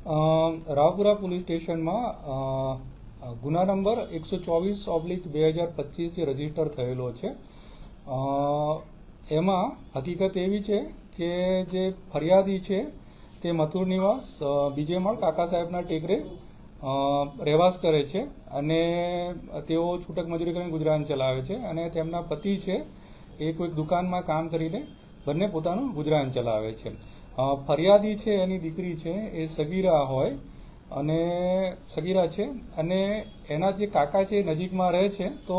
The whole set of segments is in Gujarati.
રાવપુરા પોલીસ સ્ટેશનમાં ગુના નંબર 124/2025 જે રજીસ્ટર થયેલો છે એમાં હકીકત એવી છે કે જે ફરિયાદી છે તે મથુર નિવાસ બીજે માળ કાકા સાહેબના ટેકરે રહેવાસ કરે છે અને તેઓ છૂટક મજૂરી કરીને ગુજરાન ચલાવે છે અને તેમના પતિ છે એ કોઈક દુકાનમાં કામ કરીને બંને પોતાનું ગુજરાન ચલાવે છે. ફરિયાદી છે એની દીકરી છે એ સગીરા છે અને એના જે કાકા છે નજીકમાં રહે છે તો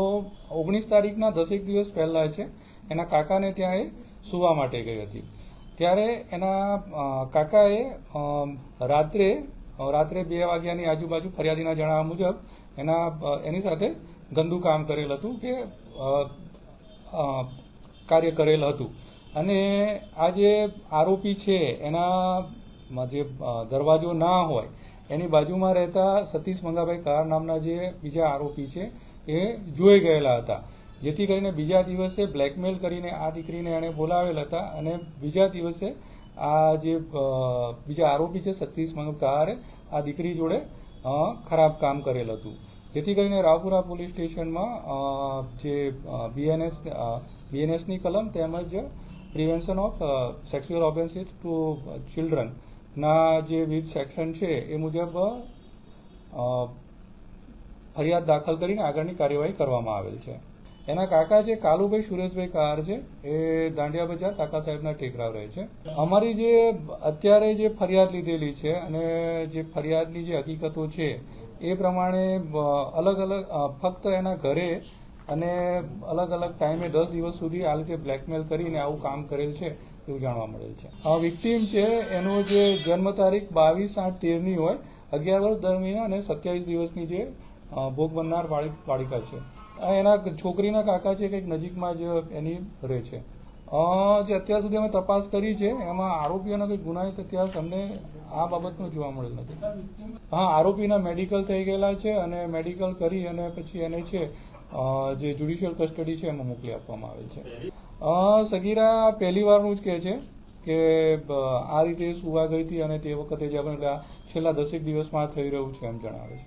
19 તારીખના 10 દિવસ પહેલા છે એના કાકાને ત્યાં એ સુવા માટે ગઈ હતી. ત્યારે એના કાકાએ રાત્રે 2 વાગ્યાની આજુબાજુ ફરિયાદીના જણાવ્યા મુજબ એની સાથે ગંદુ કામ કરેલ હતું કે કાર્ય કરેલ હતું અને આ જે આરોપી છે એના જે દરવાજો ના હોય એની બાજુમાં રહેતા સતીશ મંગાભાઈ કાર નામના જે બીજા આરોપી છે એ જોઈ ગયેલા હતા, જેથી કરીને બીજા દિવસે બ્લેકમેલ કરીને આ દીકરીને એણે બોલાવેલ હતા અને બીજા દિવસે આ જે બીજા આરોપી છે સતીશ મંગાભાઈ કારે આ દીકરી જોડે ખરાબ કામ કરેલ હતું, જેથી કરીને રાવપુરા પોલીસ સ્ટેશનમાં જે બીએનએસની કલમ તેમજ prevention of sexual offences to children ના જે વિવિધ સેક્શન છે એ મુજબ ફરિયાદ દાખલ કરીને આગળની કાર્યવાહી કરવામાં આવેલ છે. એના કાકા છે કાલુભાઈ સુરેશભાઈ કાર છે એ દાંડિયા બજાર કાકા સાહેબના ટેકરાવ રહે છે. અમારી જે અત્યારે જે ફરિયાદ લીધેલી છે અને જે ફરિયાદની જે હકીકતો છે એ પ્રમાણે અલગ અલગ ફક્ત એના ઘરે અને અલગ અલગ ટાઈમે 10 દિવસ સુધી આ રીતે બ્લેકમેલ કરીને આવું કામ કરેલ છે એવું જાણવા મળેલ છે. વિક્ટીમ છે એનો જે જન્મ તારીખ 22/8/13 હોય, 11 વર્ષ દરમિયાન અને 27 દિવસની જે ભોગ બનનાર બાળિકા છે. એના છોકરીના કાકા છે કંઈક નજીકમાં જ એની રહે છે. જે અત્યાર સુધી અમે તપાસ કરી છે એમાં આરોપીઓના કંઈક ગુનાહિત ઇતિહાસ અમને આ બાબતનો જોવા મળેલ નથી. આરોપીના મેડિકલ થઈ ગયેલા છે અને મેડિકલ કરી અને પછી એને છે જે જ્યુડિશિયલ કસ્ટડી છે એમાં મોકલી આપવામાં આવેલ છે. સગીરા પહેલી વારનું જ કહે છે કે આ રીતે સુવા ગઈ હતી અને તે વખતે જ છેલ્લા 10 દિવસમાં થઈ રહ્યું છે એમ જણાવે છે.